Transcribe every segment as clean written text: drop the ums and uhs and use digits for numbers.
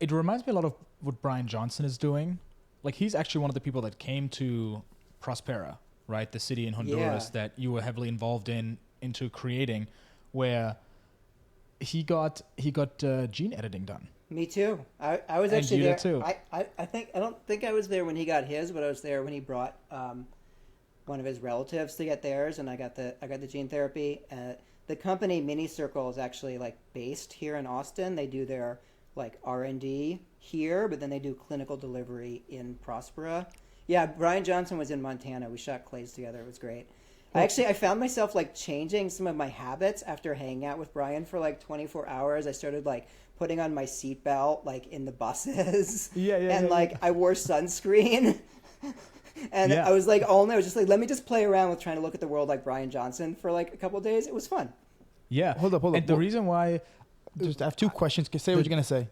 it reminds me a lot of what Brian Johnson is doing. Like he's actually one of the people that came to Prospera, right? The city in Honduras that you were heavily involved into creating, where he got gene editing done. Me too. I was actually there too. I don't think I was there when he got his, but I was there when he brought one of his relatives to get theirs, and I got the gene therapy. The company Mini Circle is actually like based here in Austin. They do their like R&D here, but then they do clinical delivery in Prospera. Yeah, Brian Johnson was in Montana. We shot clays together. It was great. I found myself like changing some of my habits after hanging out with Brian for like 24 hours. I started like putting on my seatbelt like in the buses. I wore sunscreen. And I was like, I was just like, let me just play around with trying to look at the world like Brian Johnson for like a couple of days. It was fun. Yeah. Hold up. And the reason why... Just I have 2 questions. Say what you're going to say.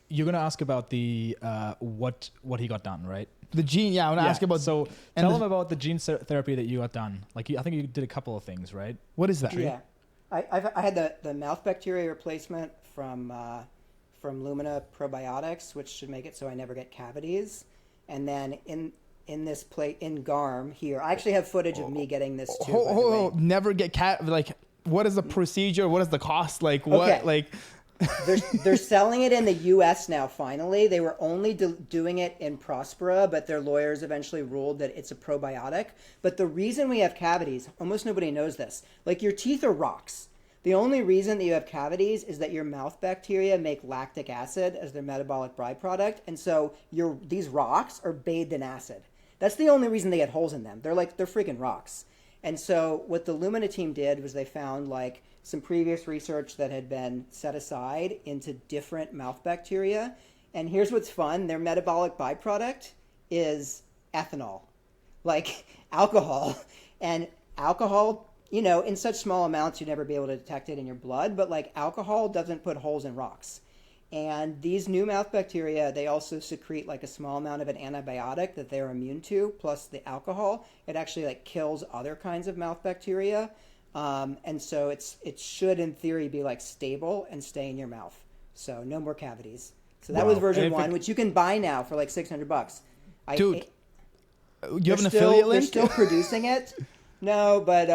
You're going to ask about the what he got done, right? The gene, I want to ask about... So tell him about the gene therapy that you got done. Like, I think you did a couple of things, right? What is that? Yeah. I had the mouth bacteria replacement from Lumina Probiotics, which should make it so I never get cavities. And then in this plate in Garm here, I actually have footage of me getting this too. Never get like, what is the procedure? What is the cost? Like, what? Okay. Like, they're selling it in the U.S. now. Finally, they were only doing it in Prospera, but their lawyers eventually ruled that it's a probiotic. But the reason we have cavities, almost nobody knows this. Like your teeth are rocks. The only reason that you have cavities is that your mouth bacteria make lactic acid as their metabolic byproduct, and so these rocks are bathed in acid. That's the only reason they get holes in them. They're freaking rocks. And so what the Lumina team did was they found like some previous research that had been set aside into different mouth bacteria. And here's what's fun. Their metabolic byproduct is ethanol, like alcohol. And alcohol, in such small amounts, you'd never be able to detect it in your blood. But like alcohol doesn't put holes in rocks. And these new mouth bacteria, they also secrete like a small amount of an antibiotic that they're immune to, plus the alcohol. It actually like kills other kinds of mouth bacteria. And so it should, in theory, be like stable and stay in your mouth. So no more cavities. So that was version 1, which you can buy now for like $600. Dude, you have an affiliate link? They're still producing it. No, but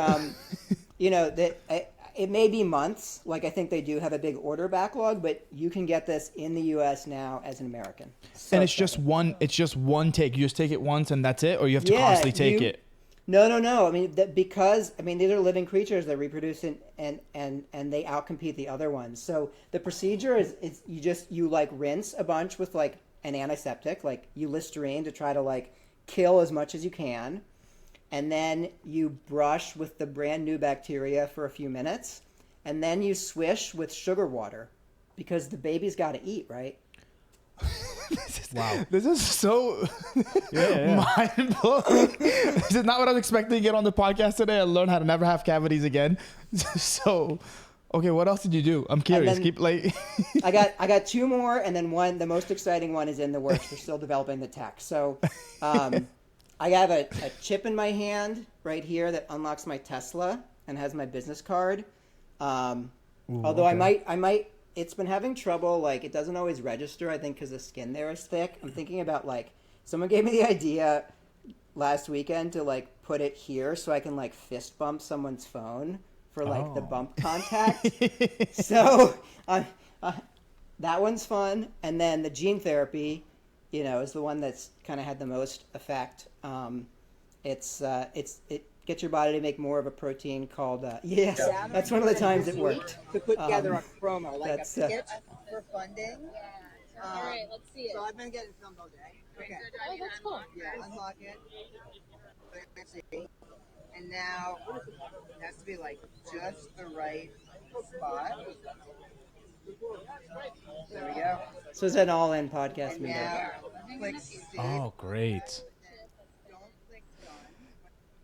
it may be months. Like I think they do have a big order backlog, but you can get this in the U.S. now as an American. So and it's just one. It's just one take. You just take it once and that's it, or you have to constantly take it. No. I mean, because these are living creatures that reproduce and they outcompete the other ones. So the procedure is you like rinse a bunch with like an antiseptic, like you Listerine to try to like kill as much as you can. And then you brush with the brand new bacteria for a few minutes. And then you swish with sugar water because the baby's got to eat, right? Wow. This is so mind-blowing. This is not what I was expecting to get on the podcast today. I learned how to never have cavities again. So, okay, what else did you do? I'm curious. Keep like I got 2 more, and then the most exciting one is in the works. We're still developing the tech. So I have a chip in my hand right here that unlocks my Tesla and has my business card. Although okay. I might. It's been having trouble. Like it doesn't always register. I think because the skin there is thick. I'm thinking about like someone gave me the idea last weekend to like put it here so I can like fist bump someone's phone for like the bump contact. So that one's fun. And then the gene therapy, is the one that's kind of had the most effect. It gets your body to make more of a protein called that's one of the times it worked. To put together a promo, like a pitch for funding. All right, let's see it. So I've been getting filmed all day. Okay. Oh, that's cool. Yeah, unlock it. Let's see. And now it has to be like just the right spot. There we go. So it's an all-in podcast meeting. Click Oh, great.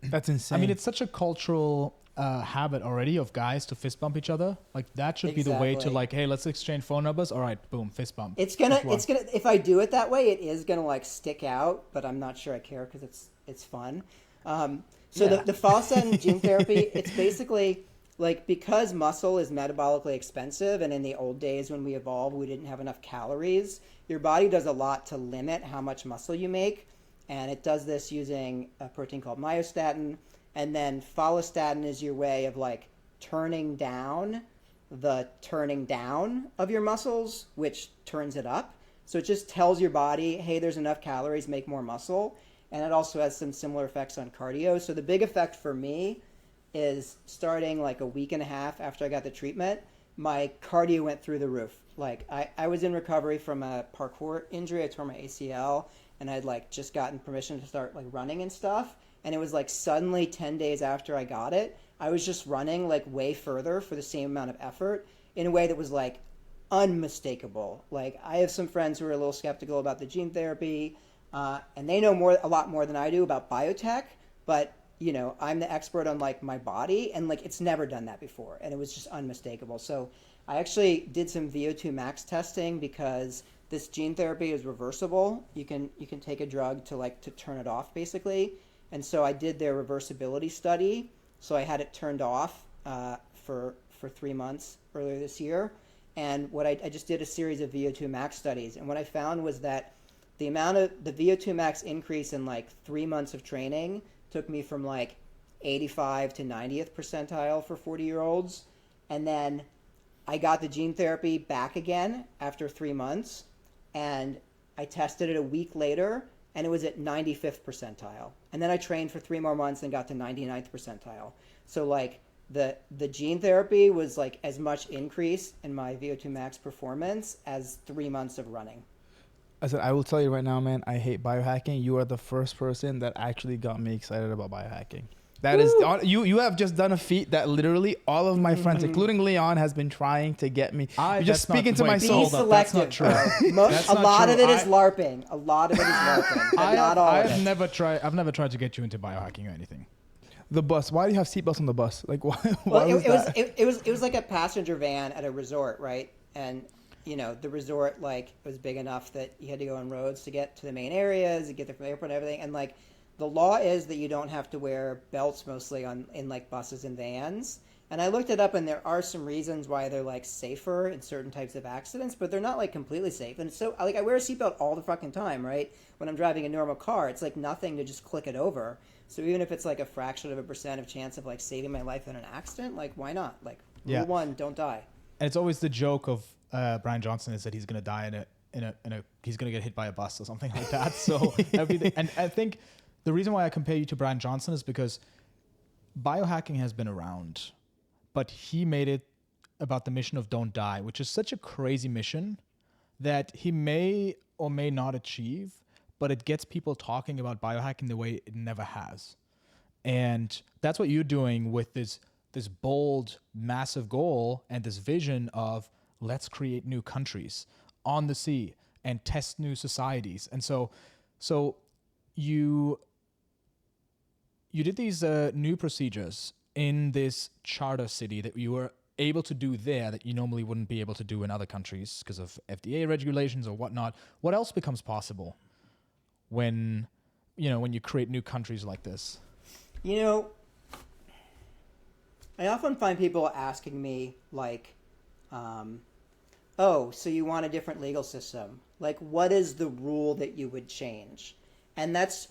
That's insane. I mean, it's such a cultural habit already of guys to fist bump each other. Like that should be the way to like, hey, let's exchange phone numbers. All right, boom, fist bump. It's gonna. If I do it that way, it is gonna like stick out. But I'm not sure I care because it's fun. The Fossen gene therapy, it's basically like because muscle is metabolically expensive, and in the old days when we evolved, we didn't have enough calories. Your body does a lot to limit how much muscle you make, and it does this using a protein called myostatin, and then follistatin is your way of like turning down of your muscles, which turns it up. So it just tells your body, hey, there's enough calories, make more muscle. And it also has some similar effects on cardio. So the big effect for me is starting like a week and a half after I got the treatment, my cardio went through the roof. Like I was in recovery from a parkour injury. I tore my ACL, and I'd like just gotten permission to start like running and stuff. And it was like suddenly 10 days after I got it, I was just running like way further for the same amount of effort in a way that was like unmistakable. Like I have some friends who are a little skeptical about the gene therapy, and they know a lot more than I do about biotech, but you know, I'm the expert on like my body, and like it's never done that before, and it was just unmistakable. So I actually did some VO2 max testing because this gene therapy is reversible. You can take a drug to turn it off basically. And so I did their reversibility study. So I had it turned off for 3 months earlier this year. And what I just did a series of VO2 max studies. And what I found was that the amount of the VO2 max increase in like 3 months of training took me from like 85 to 90th percentile for 40-year-olds. And then I got the gene therapy back again after 3 months. And I tested it a week later, and it was at 95th percentile. And then I trained for 3 more months and got to 99th percentile. So like the gene therapy was like as much increase in my VO2 max performance as 3 months of running. I said, I will tell you right now, man, I hate biohacking. You are the first person that actually got me excited about biohacking. That is, you have just done a feat that literally all of my friends, including Leon, has been trying to get me. You're just speaking to my soul. Be selective, bro. A lot of it is LARPing. A lot of it is LARPing, but not all of it. I've never tried to get you into biohacking or anything. The bus. Why do you have seatbelts on the bus? Like, why? Well, it was like a passenger van at a resort, right? And you know, the resort like was big enough that you had to go on roads to get to the main areas, to get there from the airport and everything. And like the law is that you don't have to wear belts mostly in like buses and vans. And I looked it up, and there are some reasons why they're like safer in certain types of accidents, but they're not like completely safe. And so like I wear a seatbelt all the fucking time, right? When I'm driving a normal car, it's like nothing to just click it over. So even if it's like a fraction of a percent of chance of like saving my life in an accident, like why not? Like rule one, don't die. And it's always the joke of Brian Johnson is that he's going to die in a he's going to get hit by a bus or something like that. So and I think the reason why I compare you to Brian Johnson is because biohacking has been around, but he made it about the mission of don't die, which is such a crazy mission that he may or may not achieve, but it gets people talking about biohacking the way it never has. And that's what you're doing with this bold, massive goal and this vision of let's create new countries on the sea and test new societies. And so you did these new procedures in this charter city that you were able to do there that you normally wouldn't be able to do in other countries because of FDA regulations or whatnot. What else becomes possible when you create new countries like this? You know, I often find people asking me like, oh, so you want a different legal system? Like, what is the rule that you would change? And that's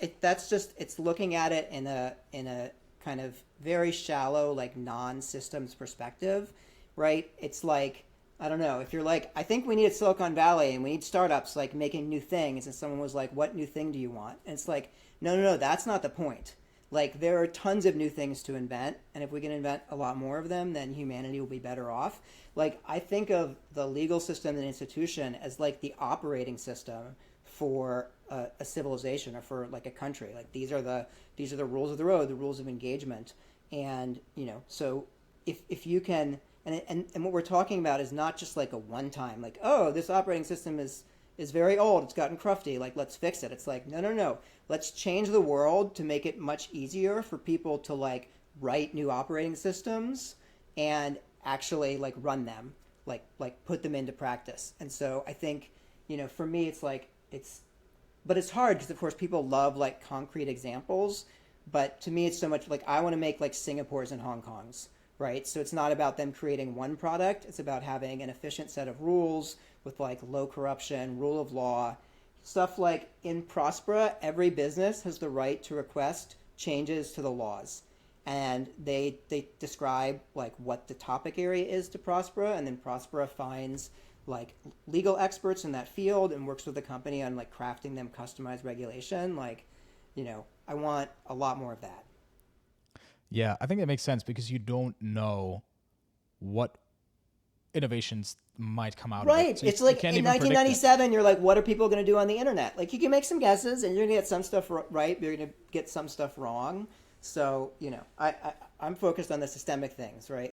just it's looking at it in a kind of very shallow, like non-systems perspective, right? It's like, I don't know, if you're like, I think we need Silicon Valley and we need startups like making new things, and someone was like, what new thing do you want? And it's like, no, that's not the point. Like, there are tons of new things to invent, and if we can invent a lot more of them, then humanity will be better off. Like, I think of the legal system and institution as like the operating system for a civilization or for like a country. Like, these are the rules of the road, the rules of engagement. And so if you can, and what we're talking about is not just like a one-time, like, oh, this operating system is very old, it's gotten crufty, like, let's fix it. It's like, no, let's change the world to make it much easier for people to like write new operating systems and actually like run them, like put them into practice. And so I think, for me, it's like, but it's hard because of course people love like concrete examples, but to me it's so much like I want to make like Singapores and Hong Kongs, right? So it's not about them creating one product. It's about having an efficient set of rules with like low corruption, rule of law, stuff like in Prospera, every business has the right to request changes to the laws. And they describe like what the topic area is to Prospera, and then Prospera finds like legal experts in that field and works with the company on like crafting them customized regulation. Like, you know, I want a lot more of that. Yeah, I think that makes sense because you don't know what innovations might come out of it. Right. So It's you like can't in even predict it. 1997, you're like, what are people going to do on the internet? Like, you can make some guesses and you're going to get some stuff right, but you're going to get some stuff wrong. So, you know, I'm focused on the systemic things, right?